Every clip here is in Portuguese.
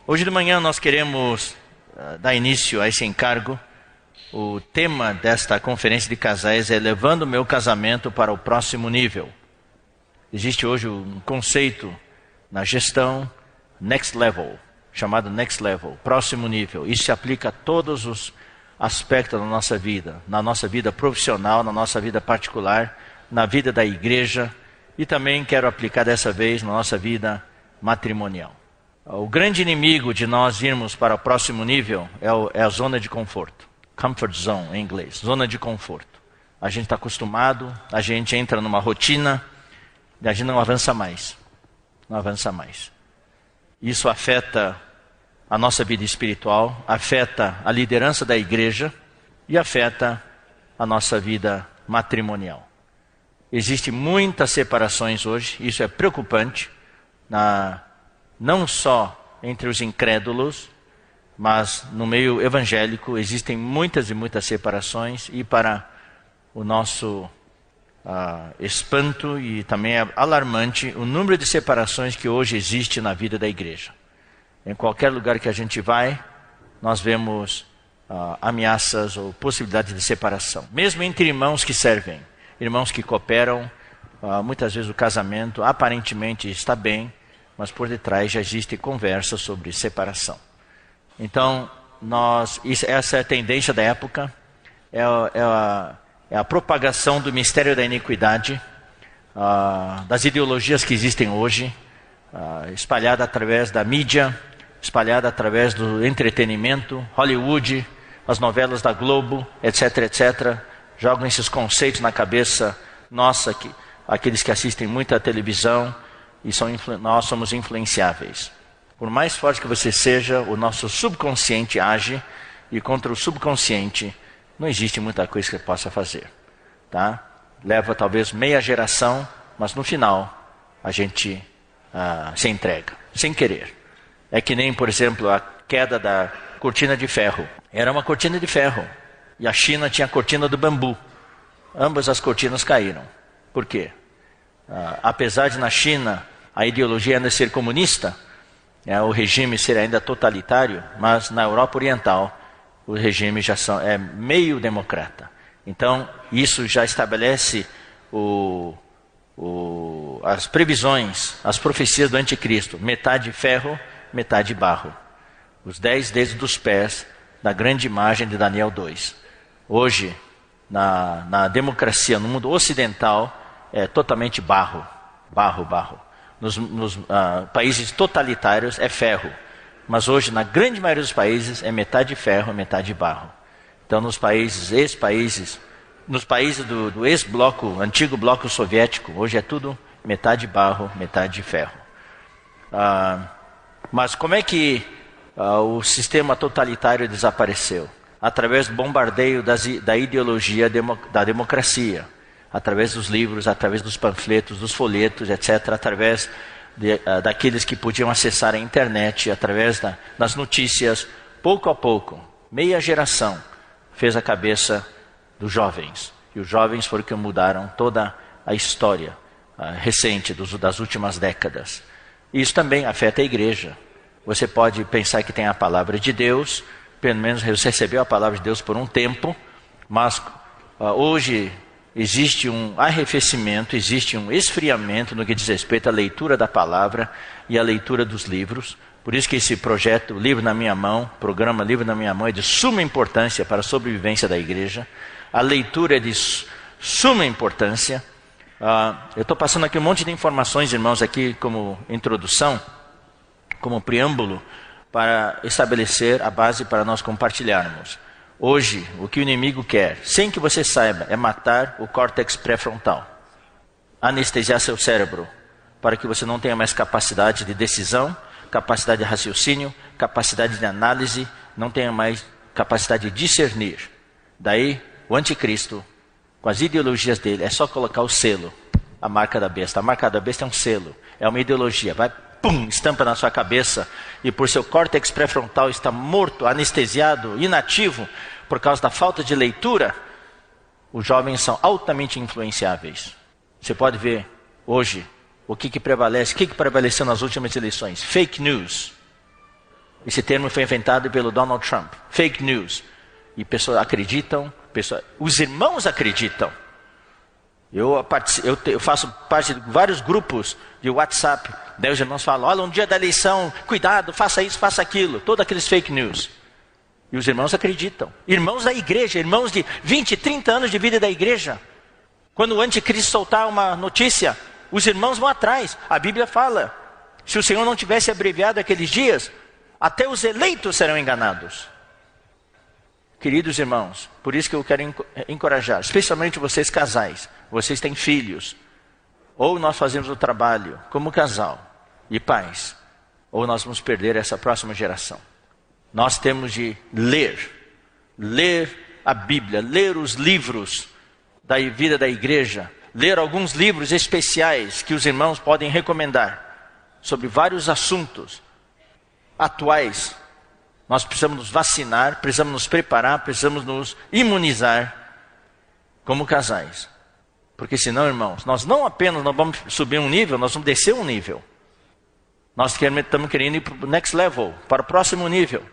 Hoje de manhã nós queremos dar início a esse encargo. O tema desta conferência de casais é levando o meu casamento para o próximo nível. Existe hoje um conceito na gestão Next Level, chamado Next Level, próximo nível. Isso se aplica a todos os aspectos da nossa vida, na nossa vida profissional, na nossa vida particular, na vida da igreja e também quero aplicar dessa vez na nossa vida matrimonial. O grande inimigo de nós irmos para o próximo nível é a zona de conforto. Comfort zone em inglês, zona de conforto. A gente está acostumado, a gente entra numa rotina e a gente não avança mais. Não avança mais. Isso afeta a nossa vida espiritual, afeta a liderança da igreja e afeta a nossa vida matrimonial. Existem muitas separações hoje, isso é preocupante, não só entre os incrédulos, mas no meio evangélico existem muitas e muitas separações e para o nosso espanto e também é alarmante o número de separações que hoje existe na vida da igreja. Em qualquer lugar que a gente vai, nós vemos ameaças ou possibilidades de separação. Mesmo entre irmãos que servem, irmãos que cooperam, muitas vezes o casamento aparentemente está bem, mas por detrás já existe conversa sobre separação. Então, essa é a tendência da época, é a propagação do mistério da iniquidade, das ideologias que existem hoje, espalhada através da mídia, espalhada através do entretenimento, Hollywood, as novelas da Globo, etc, etc. Jogam esses conceitos na cabeça nossa, aqueles que assistem muita televisão, e nós somos influenciáveis. Por mais forte que você seja, o nosso subconsciente age, e contra o subconsciente não existe muita coisa que possa fazer. Tá? Leva talvez meia geração, mas no final a gente se entrega, sem querer. É que nem, por exemplo, a queda da cortina de ferro. Era uma cortina de ferro, e a China tinha a cortina do bambu. Ambas as cortinas caíram. Por quê? Apesar de na China a ideologia ainda ser comunista, o regime ser ainda totalitário, mas na Europa Oriental o regime já é meio democrata. Então isso já estabelece as previsões, as profecias do anticristo. Metade ferro, metade barro. Os 10 dedos dos pés da grande imagem de Daniel 2. Hoje, na democracia, no mundo ocidental, é totalmente barro. Nos países totalitários é ferro. Mas hoje, na grande maioria dos países, é metade ferro, metade barro. Então, nos países do ex-bloco, antigo bloco soviético, hoje é tudo metade barro, metade ferro. Mas como é que o sistema totalitário desapareceu? Através do bombardeio da ideologia da democracia. Através dos livros, através dos panfletos, dos folhetos, etc., através daqueles que podiam acessar a internet, através das notícias, pouco a pouco, meia geração fez a cabeça dos jovens. E os jovens foram que mudaram toda a história recente das últimas décadas. E isso também afeta a igreja. Você pode pensar que tem a palavra de Deus, pelo menos você recebeu a palavra de Deus por um tempo, mas hoje existe um arrefecimento, existe um esfriamento no que diz respeito à leitura da palavra e à leitura dos livros. Por isso que esse projeto Livro na Minha Mão, programa Livro na Minha Mão, é de suma importância para a sobrevivência da igreja. A leitura é de suma importância. Eu estou passando aqui um monte de informações, irmãos, aqui como introdução, como preâmbulo, para estabelecer a base para nós compartilharmos. Hoje, o que o inimigo quer, sem que você saiba, é matar o córtex pré-frontal. Anestesiar seu cérebro, para que você não tenha mais capacidade de decisão, capacidade de raciocínio, capacidade de análise, não tenha mais capacidade de discernir. Daí, o anticristo, com as ideologias dele, é só colocar o selo, a marca da besta. A marca da besta é um selo, é uma ideologia. Vai, pum, estampa na sua cabeça, e por seu córtex pré-frontal está morto, anestesiado, inativo, por causa da falta de leitura, os jovens são altamente influenciáveis. Você pode ver hoje o que prevalece, o que prevaleceu nas últimas eleições. Fake news. Esse termo foi inventado pelo Donald Trump. Fake news. E pessoas acreditam, os irmãos acreditam. Eu faço parte de vários grupos de WhatsApp. Daí os irmãos falam, olha, um dia da eleição, cuidado, faça isso, faça aquilo. Todos aqueles fake news. E os irmãos acreditam. Irmãos da igreja, irmãos de 20, 30 anos de vida da igreja. Quando o anticristo soltar uma notícia, os irmãos vão atrás. A Bíblia fala, se o Senhor não tivesse abreviado aqueles dias, até os eleitos serão enganados. Queridos irmãos, por isso que eu quero encorajar, especialmente vocês casais, vocês têm filhos, ou nós fazemos o trabalho como casal e pais, ou nós vamos perder essa próxima geração. Nós temos de ler a Bíblia, ler os livros da vida da igreja, ler alguns livros especiais que os irmãos podem recomendar sobre vários assuntos atuais. Nós precisamos nos vacinar, precisamos nos preparar, precisamos nos imunizar como casais. Porque senão, irmãos, nós não apenas não vamos subir um nível, nós vamos descer um nível. Nós estamos querendo ir para o next level, para o próximo nível.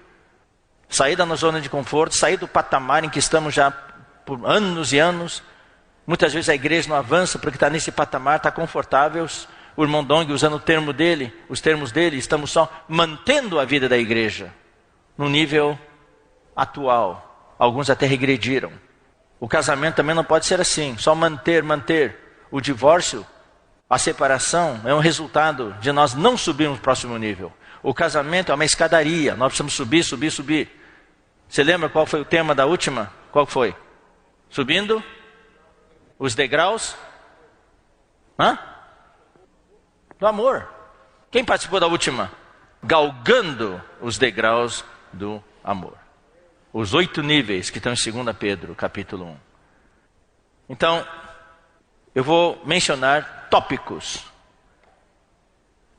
Sair da nossa zona de conforto, sair do patamar em que estamos já por anos e anos. Muitas vezes a igreja não avança porque está nesse patamar, está confortável. O irmão Dong, usando os termos dele, estamos só mantendo a vida da igreja no nível atual. Alguns até regrediram. O casamento também não pode ser assim, só manter. O divórcio, a separação é um resultado de nós não subirmos para o próximo nível. O casamento é uma escadaria, nós precisamos subir. Você lembra qual foi o tema da última? Qual foi? Subindo os degraus do amor. Quem participou da última? Galgando os degraus do amor. Os 8 níveis que estão em 2 Pedro, capítulo 1. Então, eu vou mencionar tópicos.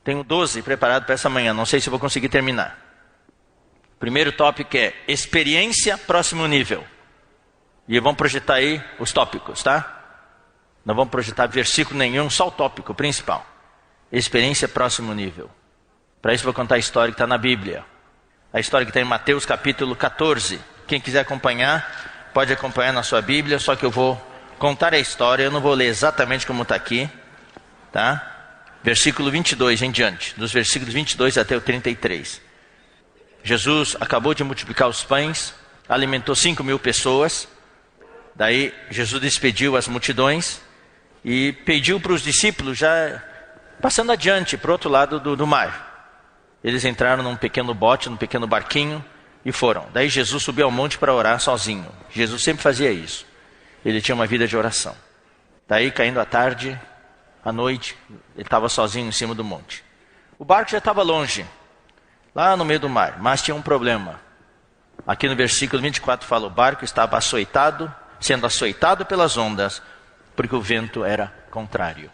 Tenho 12 preparados para essa manhã, não sei se vou conseguir terminar. Primeiro tópico é experiência próximo nível. E vamos projetar aí os tópicos, tá? Não vamos projetar versículo nenhum, só o tópico principal. Experiência próximo nível. Para isso vou contar a história que está na Bíblia. A história que está em Mateus capítulo 14. Quem quiser acompanhar, pode acompanhar na sua Bíblia, só que eu vou contar a história, eu não vou ler exatamente como está aqui, tá? Versículo 22 em diante, dos versículos 22 até o 33. Jesus acabou de multiplicar os pães, alimentou 5.000 pessoas, daí Jesus despediu as multidões e pediu para os discípulos já passando adiante para o outro lado do mar. Eles entraram num pequeno bote, num pequeno barquinho e foram. Daí Jesus subiu ao monte para orar sozinho. Jesus sempre fazia isso. Ele tinha uma vida de oração. Daí, caindo a tarde, à noite, ele estava sozinho em cima do monte. O barco já estava longe, lá no meio do mar, mas tinha um problema. Aqui no versículo 24 fala, o barco estava açoitado, sendo açoitado pelas ondas, porque o vento era contrário.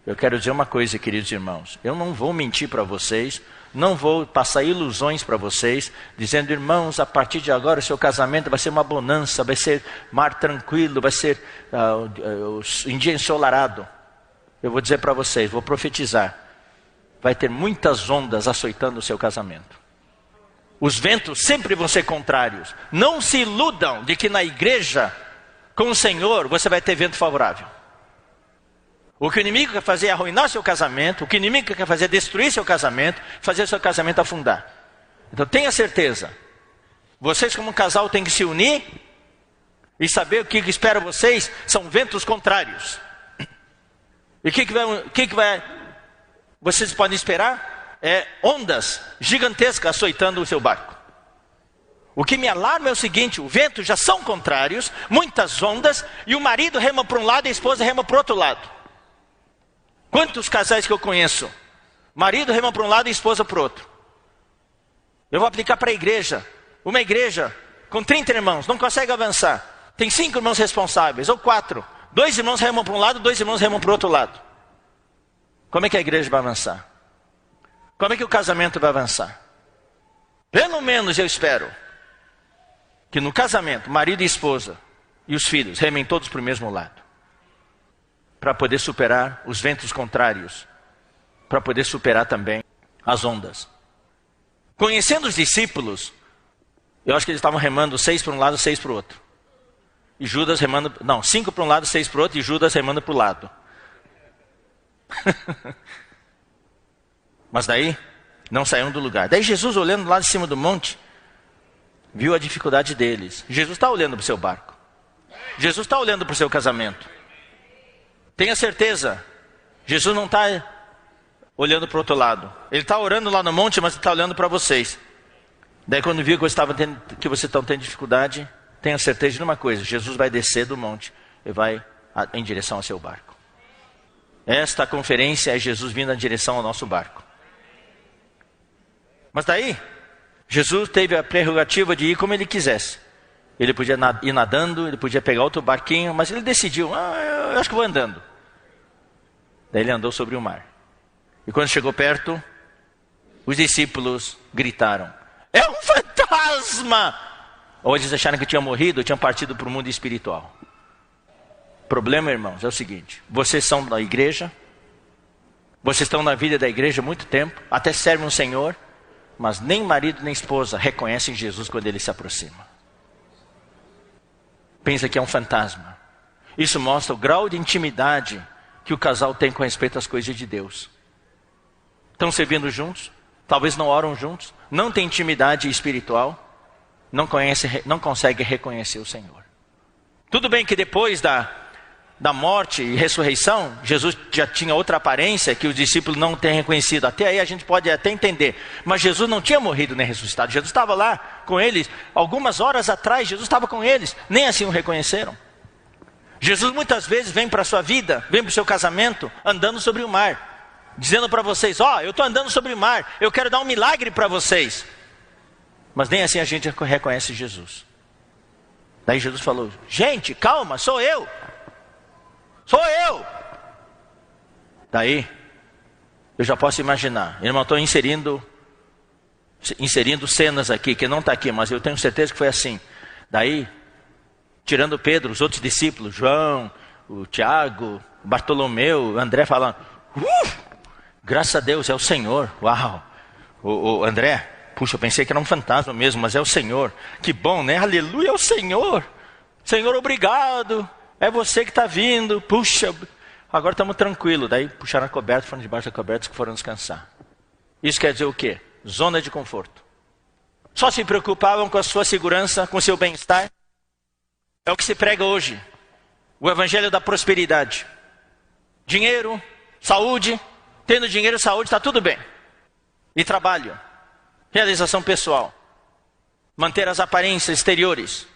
Eu quero dizer uma coisa, queridos irmãos, eu não vou mentir para vocês, não vou passar ilusões para vocês, dizendo, irmãos, a partir de agora o seu casamento vai ser uma bonança, vai ser mar tranquilo, vai ser em dia ensolarado. Eu vou dizer para vocês, vou profetizar, vai ter muitas ondas açoitando o seu casamento. Os ventos sempre vão ser contrários. Não se iludam de que na igreja, com o Senhor, você vai ter vento favorável. O que o inimigo quer fazer é arruinar seu casamento, o que o inimigo quer fazer é destruir seu casamento, fazer seu casamento afundar. Então tenha certeza, vocês como um casal têm que se unir e saber o que espera vocês são ventos contrários. E o que vai vocês podem esperar? É ondas gigantescas açoitando o seu barco. O que me alarma é o seguinte, o vento já são contrários, muitas ondas, e o marido rema para um lado e a esposa rema para o outro lado. Quantos casais que eu conheço? Marido rema para um lado e esposa para o outro. Eu vou aplicar para a igreja. Uma igreja com 30 irmãos não consegue avançar. Tem 5 irmãos responsáveis, ou 4. 2 irmãos remam para um lado, 2 irmãos remam para o outro lado. Como é que a igreja vai avançar? Como é que o casamento vai avançar? Pelo menos eu espero que no casamento, marido e esposa e os filhos remem todos para o mesmo lado. Para poder superar os ventos contrários. Para poder superar também as ondas. Conhecendo os discípulos, eu acho que eles estavam remando 6 para um lado, 6 para o outro. E Judas remando... Não, 5 para um lado, 6 para o outro, e Judas remando para o lado. Mas daí, não saíram do lugar. Daí Jesus, olhando lá de cima do monte, viu a dificuldade deles. Jesus está olhando para o seu barco. Jesus está olhando para o seu casamento. Tenha certeza, Jesus não está olhando para o outro lado. Ele está orando lá no monte, mas está olhando para vocês. Daí quando viu que vocês estão tendo dificuldade, tenha certeza de uma coisa: Jesus vai descer do monte e vai em direção ao seu barco. Esta conferência é Jesus vindo em direção ao nosso barco. Mas daí, Jesus teve a prerrogativa de ir como ele quisesse. Ele podia ir nadando, ele podia pegar outro barquinho, mas ele decidiu, eu acho que vou andando. Daí ele andou sobre o mar. E quando chegou perto, os discípulos gritaram: é um fantasma! Ou eles acharam que tinha morrido, tinham partido para o mundo espiritual. O problema, irmãos, é o seguinte: vocês são da igreja, vocês estão na vida da igreja há muito tempo, até servem o Senhor, mas nem marido nem esposa reconhecem Jesus quando ele se aproxima. Pensa que é um fantasma. Isso mostra o grau de intimidade que o casal tem com respeito às coisas de Deus. Estão servindo juntos, talvez não oram juntos, não têm intimidade espiritual, não conseguem reconhecer o Senhor. Tudo bem que depois da morte e ressurreição, Jesus já tinha outra aparência que os discípulos não têm reconhecido. Até aí a gente pode até entender. Mas Jesus não tinha morrido nem ressuscitado. Jesus estava lá com eles. Algumas horas atrás, Jesus estava com eles. Nem assim o reconheceram. Jesus muitas vezes vem para a sua vida, vem para o seu casamento, andando sobre o mar. Dizendo para vocês, eu estou andando sobre o mar. Eu quero dar um milagre para vocês. Mas nem assim a gente reconhece Jesus. Daí Jesus falou: gente, calma, sou eu. Sou eu. Daí, eu já posso imaginar. Irmão, estou inserindo cenas aqui, que não está aqui, mas eu tenho certeza que foi assim. Daí, tirando Pedro, os outros discípulos, João, o Tiago, o Bartolomeu, o André falando, graças a Deus, é o Senhor. Uau. O André, puxa, eu pensei que era um fantasma mesmo, mas é o Senhor. Que bom, né? Aleluia, é o Senhor. Senhor, obrigado. É você que está vindo, puxa, agora estamos tranquilos. Daí puxaram a coberta, foram debaixo da coberta e foram descansar. Isso quer dizer o quê? Zona de conforto. Só se preocupavam com a sua segurança, com o seu bem-estar. É o que se prega hoje. O evangelho da prosperidade. Dinheiro, saúde, tendo dinheiro e saúde está tudo bem. E trabalho, realização pessoal, manter as aparências exteriores.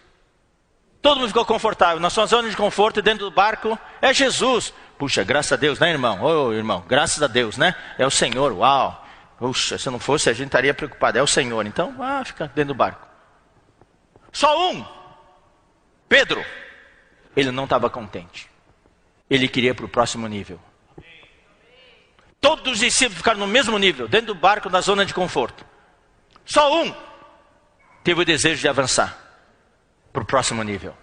Todo mundo ficou confortável. Na sua zona de conforto, dentro do barco, é Jesus. Puxa, graças a Deus, né, irmão? Ô, irmão, graças a Deus, né? É o Senhor, uau. Puxa, se não fosse, a gente estaria preocupado. É o Senhor. Então, fica dentro do barco. Só um. Pedro. Ele não estava contente. Ele queria ir para o próximo nível. Todos os discípulos ficaram no mesmo nível, dentro do barco, na zona de conforto. Só um teve o desejo de avançar para o próximo nível.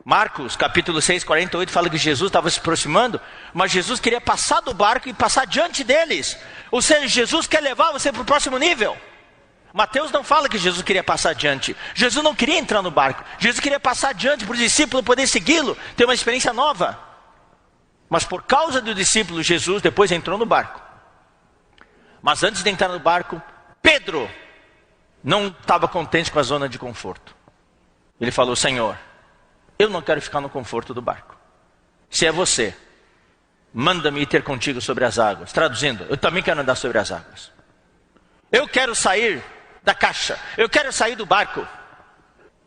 Marcos, capítulo 6, 48, fala que Jesus estava se aproximando, mas Jesus queria passar do barco e passar diante deles. Ou seja, Jesus quer levar você para o próximo nível. Mateus não fala que Jesus queria passar adiante. Jesus não queria entrar no barco. Jesus queria passar adiante para os discípulos poder segui-lo, ter uma experiência nova. Mas por causa do discípulo, Jesus depois entrou no barco. Mas antes de entrar no barco, Pedro não estava contente com a zona de conforto. Ele falou: Senhor, eu não quero ficar no conforto do barco. Se é você, manda-me ir ter contigo sobre as águas. Traduzindo, eu também quero andar sobre as águas. Eu quero sair da caixa. Eu quero sair do barco.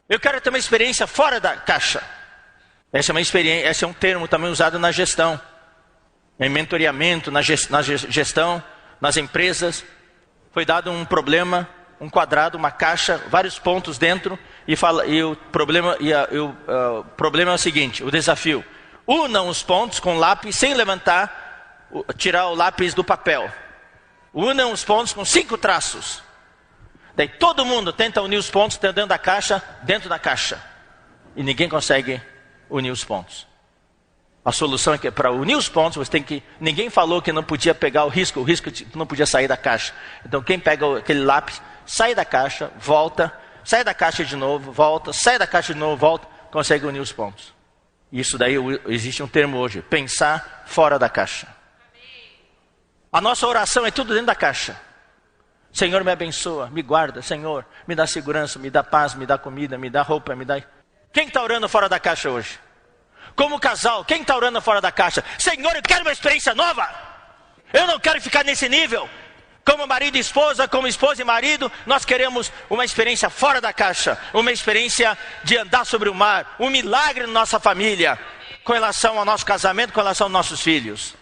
Eu quero ter uma experiência fora da caixa. Essa é uma experiência, esse é um termo também usado na gestão. Em mentoreamento, na gestão, nas empresas. Foi dado um problema, um quadrado, uma caixa, vários pontos dentro. E o problema é o seguinte, o desafio. Unam os pontos com lápis sem levantar, tirar o lápis do papel. Unam os pontos com 5 traços. Daí todo mundo tenta unir os pontos dentro da caixa. E ninguém consegue unir os pontos. A solução é que para unir os pontos, você tem que... Ninguém falou que não podia pegar o risco não podia sair da caixa. Então quem pega aquele lápis, sai da caixa, volta, sai da caixa de novo, volta, sai da caixa de novo, volta, consegue unir os pontos. Isso daí existe um termo hoje, pensar fora da caixa. A nossa oração é tudo dentro da caixa. Senhor, me abençoa, me guarda, Senhor, me dá segurança, me dá paz, me dá comida, me dá roupa, me dá... Quem está orando fora da caixa hoje? Como casal, quem está orando fora da caixa? Senhor, eu quero uma experiência nova. Eu não quero ficar nesse nível. Como marido e esposa, como esposa e marido, nós queremos uma experiência fora da caixa. Uma experiência de andar sobre o mar. Um milagre na nossa família. Com relação ao nosso casamento, com relação aos nossos filhos.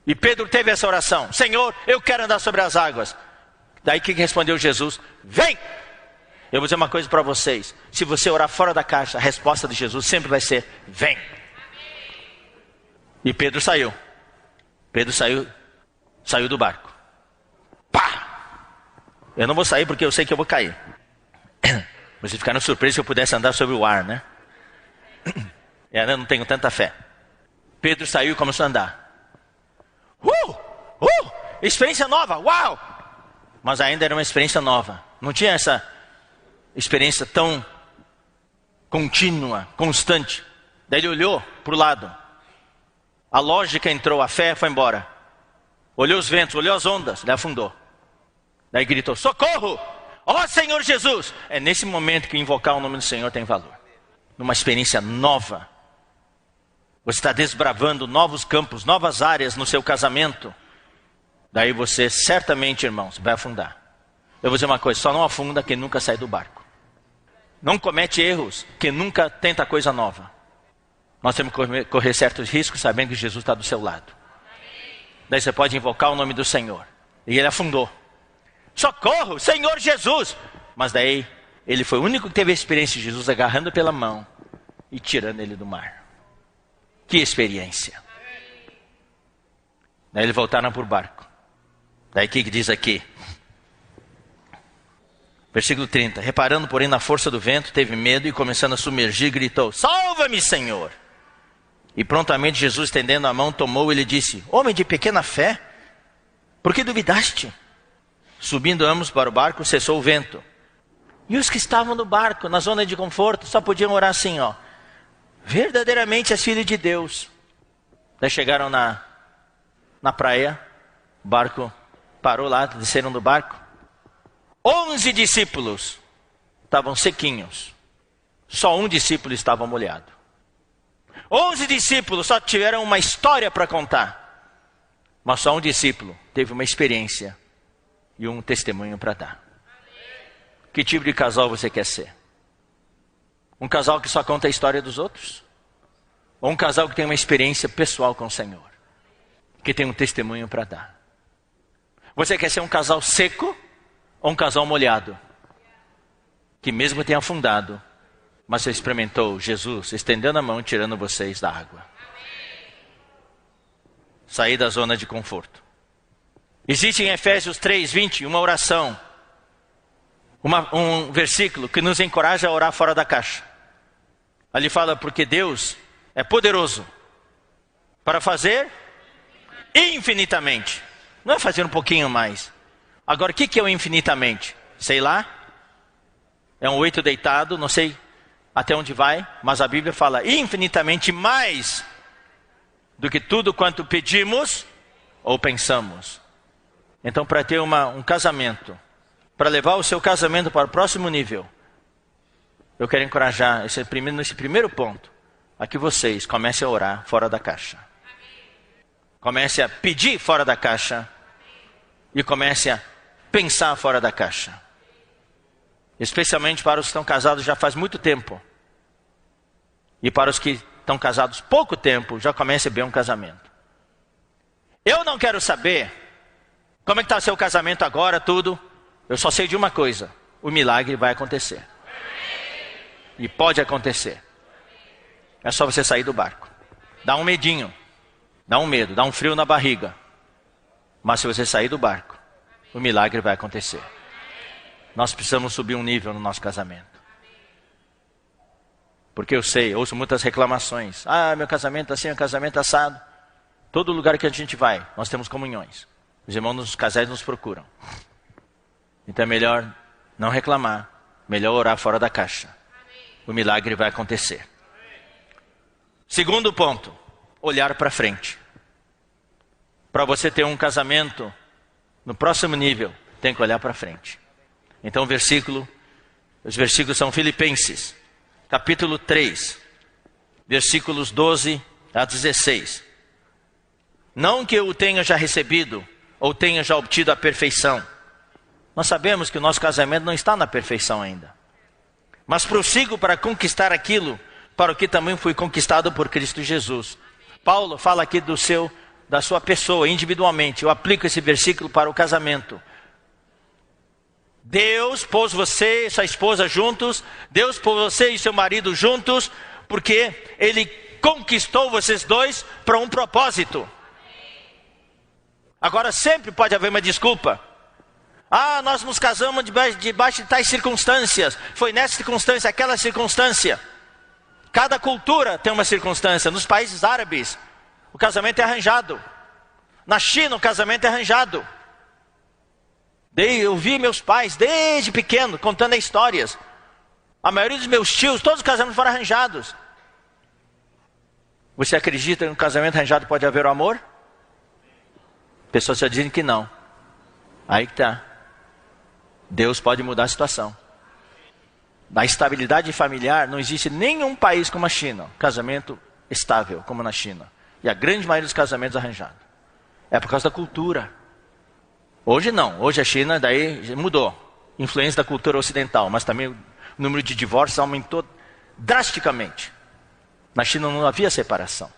E Pedro teve essa oração. Senhor, eu quero andar sobre as águas. Daí que respondeu Jesus? Vem! Eu vou dizer uma coisa para vocês. Se você orar fora da caixa, a resposta de Jesus sempre vai ser, vem. E Pedro saiu. Pedro saiu do barco. Pá! Eu não vou sair porque eu sei que eu vou cair. Vocês ficaram surpresos que eu pudesse andar sobre o ar, né? Eu não tenho tanta fé. Pedro saiu e começou a andar. Experiência nova, uau! Mas ainda era uma experiência nova. Não tinha essa experiência tão contínua, constante. Daí ele olhou para o lado. A lógica entrou, a fé foi embora. Olhou os ventos, olhou as ondas, ele afundou. Daí gritou, socorro! Ó Senhor Jesus! É nesse momento que invocar o nome do Senhor tem valor. Numa experiência nova. Você está desbravando novos campos, novas áreas no seu casamento. Daí você certamente, irmãos, vai afundar. Eu vou dizer uma coisa, só não afunda quem nunca sai do barco. Não comete erros quem nunca tenta coisa nova. Nós temos que correr certos riscos sabendo que Jesus está do seu lado. Daí você pode invocar o nome do Senhor. E ele afundou. Socorro, Senhor Jesus! Mas daí, ele foi o único que teve a experiência de Jesus agarrando pela mão e tirando ele do mar. Que experiência! Daí eles voltaram para o barco. Daí o que diz aqui? Versículo 30. Reparando, porém, na força do vento, teve medo e começando a submergir, gritou, salva-me, Senhor! E prontamente Jesus, estendendo a mão, tomou e lhe disse, homem de pequena fé, por que duvidaste? Subindo ambos para o barco, cessou o vento. E os que estavam no barco, na zona de conforto, só podiam orar assim, ó. Verdadeiramente és filho de Deus. Daí chegaram na praia, o barco parou lá, desceram do barco. 11 discípulos estavam sequinhos. Só um discípulo estava molhado. 11 discípulos só tiveram uma história para contar. Mas só um discípulo teve uma experiência e um testemunho para dar. Que tipo de casal você quer ser? Um casal que só conta a história dos outros? Ou um casal que tem uma experiência pessoal com o Senhor? Que tem um testemunho para dar? Você quer ser um casal seco ou um casal molhado? Que mesmo tenha afundado, mas você experimentou Jesus estendendo a mão e tirando vocês da água. Sair da zona de conforto. Existe em Efésios 3:20 uma oração. Um versículo que nos encoraja a orar fora da caixa. Ali fala, porque Deus é poderoso para fazer infinitamente. Não é fazer um pouquinho mais. Agora, o que é o infinitamente? Sei lá. É um 8 deitado, não sei até onde vai, mas a Bíblia fala infinitamente mais do que tudo quanto pedimos ou pensamos. Então, para ter um casamento, para levar o seu casamento para o próximo nível, eu quero encorajar nesse primeiro ponto, a que vocês comecem a orar fora da caixa. Comecem a pedir fora da caixa e comecem a pensar fora da caixa. Especialmente para os que estão casados já faz muito tempo. E para os que estão casados pouco tempo, já comecem bem um casamento. Eu não quero saber como é que está o seu casamento agora, tudo. Eu só sei de uma coisa. O milagre vai acontecer. E pode acontecer. É só você sair do barco. Dá um medinho. Dá um medo, dá um frio na barriga. Mas se você sair do barco, o milagre vai acontecer. Nós precisamos subir um nível no nosso casamento. Porque eu sei, ouço muitas reclamações. Ah, meu casamento assim, meu casamento assado. Todo lugar que a gente vai, nós temos comunhões. Os irmãos dos casais nos procuram. Então é melhor não reclamar, melhor orar fora da caixa. O milagre vai acontecer. Segundo ponto, olhar para frente. Para você ter um casamento no próximo nível, tem que olhar para frente. Então os versículos são Filipenses, capítulo 3, versículos 12 a 16. Não que eu o tenha já recebido, ou tenha já obtido a perfeição. Nós sabemos que o nosso casamento não está na perfeição ainda. Mas prossigo para conquistar aquilo para o que também fui conquistado por Cristo Jesus. Paulo fala aqui da sua pessoa individualmente. Eu aplico esse versículo para o casamento. Deus pôs você e sua esposa juntos. Deus pôs você e seu marido juntos. Porque Ele conquistou vocês dois para um propósito. Agora sempre pode haver uma desculpa. Ah, nós nos casamos debaixo de tais circunstâncias. Foi nessa circunstância, aquela circunstância. Cada cultura tem uma circunstância. Nos países árabes, o casamento é arranjado. Na China, o casamento é arranjado. Eu vi meus pais, desde pequeno, contando histórias. A maioria dos meus tios, todos os casamentos foram arranjados. Você acredita que no casamento arranjado pode haver o amor? Pessoas já dizem que não. Aí que está. Deus pode mudar a situação. Na estabilidade familiar, não existe nenhum país como a China. Casamento estável, como na China. E a grande maioria dos casamentos arranjados. É por causa da cultura. Hoje não. Hoje a China daí mudou. Influência da cultura ocidental. Mas também o número de divórcios aumentou drasticamente. Na China não havia separação.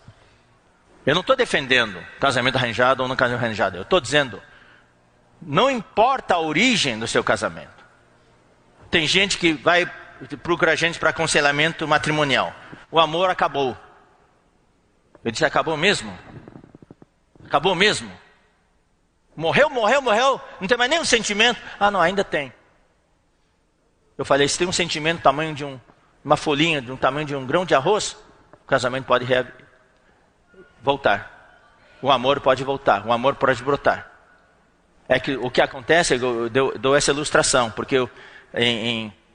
Eu não estou defendendo casamento arranjado ou não casamento arranjado. Eu estou dizendo, não importa a origem do seu casamento. Tem gente que vai procurar gente para aconselhamento matrimonial. O amor acabou. Eu disse, acabou mesmo? Acabou mesmo? Morreu. Não tem mais nenhum sentimento. Ah, não, ainda tem. Eu falei, se tem um sentimento do tamanho de uma folhinha, do tamanho de um grão de arroz, o casamento pode voltar. O amor pode voltar. O amor pode brotar. É que o que acontece, eu dou essa ilustração, porque eu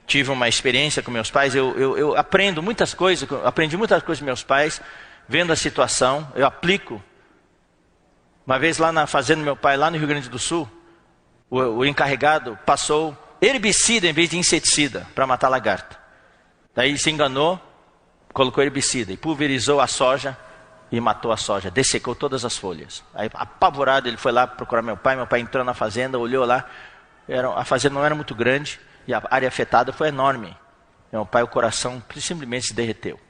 tive uma experiência com meus pais, eu aprendo muitas coisas, aprendi muitas coisas com meus pais, vendo a situação, eu aplico. Uma vez lá na fazenda do meu pai, lá no Rio Grande do Sul, o encarregado passou herbicida em vez de inseticida para matar lagarta. Daí se enganou, colocou herbicida e pulverizou a soja e matou a soja, dessecou todas as folhas. Aí, apavorado, ele foi lá procurar meu pai entrou na fazenda, olhou lá, a fazenda não era muito grande e a área afetada foi enorme. Meu pai, o coração simplesmente se derreteu.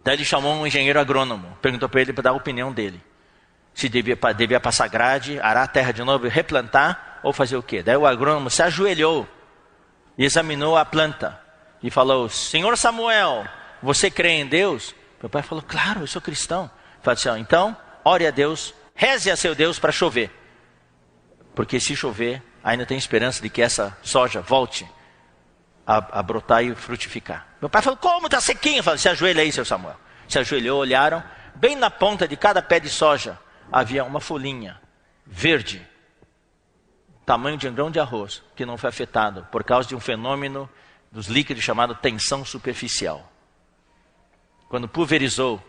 Daí ele chamou um engenheiro agrônomo, perguntou para ele para dar a opinião dele. Se devia passar grade, arar a terra de novo e replantar, ou fazer o quê? Daí o agrônomo se ajoelhou e examinou a planta e falou, Senhor Samuel, você crê em Deus? Meu pai falou, claro, eu sou cristão. Ele falou assim, então, ore a Deus, reze a seu Deus para chover. Porque se chover, ainda tem esperança de que essa soja volte a brotar e frutificar. Meu pai falou, como está sequinho? Eu falei, se ajoelha aí, seu Samuel. Se ajoelhou, olharam, bem na ponta de cada pé de soja, havia uma folhinha verde, tamanho de um grão de arroz, que não foi afetado por causa de um fenômeno dos líquidos chamado tensão superficial. Quando pulverizou,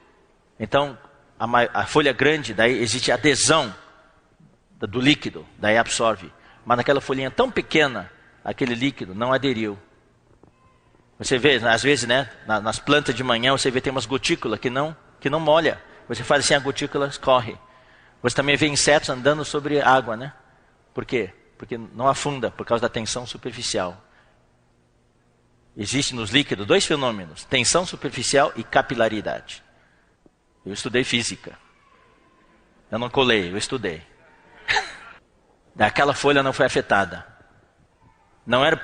então a folha grande, daí existe adesão do líquido, daí absorve. Mas naquela folhinha tão pequena, aquele líquido não aderiu. Você vê, às vezes, né, nas plantas de manhã, você vê tem umas gotículas que não molha. Você faz assim, a gotícula escorre. Você também vê insetos andando sobre água, né? Por quê? Porque não afunda, por causa da tensão superficial. Existem nos líquidos dois fenômenos, tensão superficial e capilaridade. Eu estudei física. Eu não colei, eu estudei. Aquela folha não foi afetada. Não era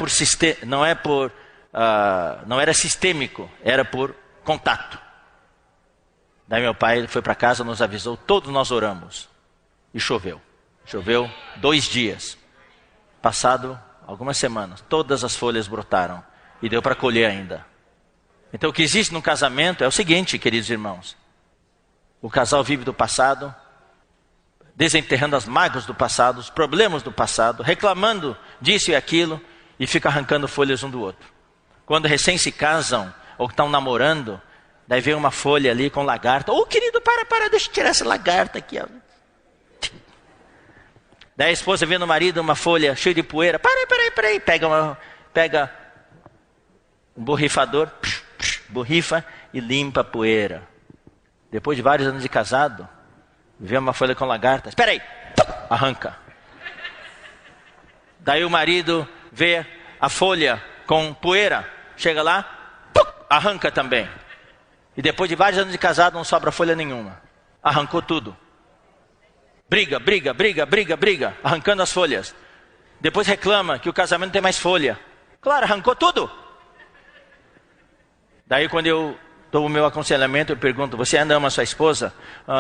sistêmico, era por contato. Daí meu pai foi para casa, nos avisou, todos nós oramos. E choveu. Choveu 2 dias. Passado algumas semanas, todas as folhas brotaram. E deu para colher ainda. Então o que existe no casamento é o seguinte, queridos irmãos. O casal vive do passado, desenterrando as mágoas do passado, os problemas do passado, reclamando disso e aquilo, e fica arrancando folhas um do outro. Quando recém se casam, ou estão namorando, daí vem uma folha ali com lagarta. Ô querido, para, deixa eu tirar essa lagarta aqui. Ó. Daí a esposa vê no marido uma folha cheia de poeira. Peraí. Pega um borrifador, borrifa e limpa a poeira. Depois de vários anos de casado, vê uma folha com lagarta. Espera aí, arranca. Daí o marido vê a folha com poeira. Chega lá, arranca também. E depois de vários anos de casado, não sobra folha nenhuma. Arrancou tudo. Briga, arrancando as folhas. Depois reclama que o casamento não tem mais folha. Claro, arrancou tudo. Daí quando eu dou o meu aconselhamento, eu pergunto, você ainda ama a sua esposa?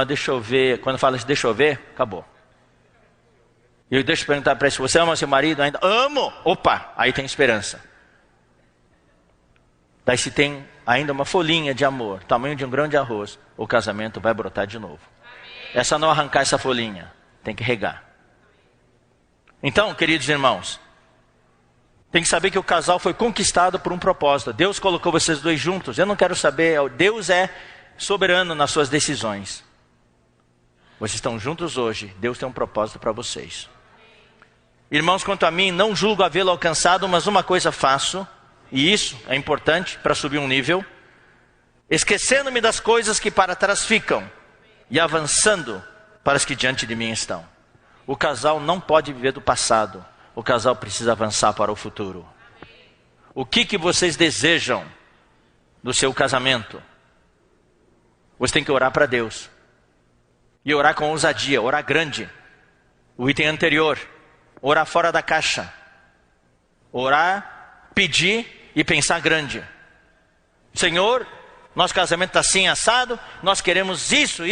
Deixa eu ver. Quando fala assim, deixa eu ver, acabou. E eu deixo perguntar para ele, você ama seu marido ainda? Amo! Opa, aí tem esperança. Daí se tem ainda uma folhinha de amor, tamanho de um grão de arroz, o casamento vai brotar de novo. É só não arrancar essa folhinha, tem que regar. Então, queridos irmãos, tem que saber que o casal foi conquistado por um propósito. Deus colocou vocês dois juntos. Eu não quero saber, Deus é soberano nas suas decisões. Vocês estão juntos hoje, Deus tem um propósito para vocês. Irmãos, quanto a mim, não julgo havê-lo alcançado, mas uma coisa faço, e isso é importante para subir um nível, esquecendo-me das coisas que para trás ficam, e avançando para as que diante de mim estão. O casal não pode viver do passado. O casal precisa avançar para o futuro. O que vocês desejam do seu casamento? Você tem que orar para Deus. E orar com ousadia, orar grande. O item anterior, orar fora da caixa. Orar, pedir e pensar grande. Senhor, nosso casamento está assim assado, nós queremos isso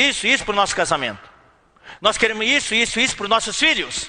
para o nosso casamento. Nós queremos isso para os nossos filhos.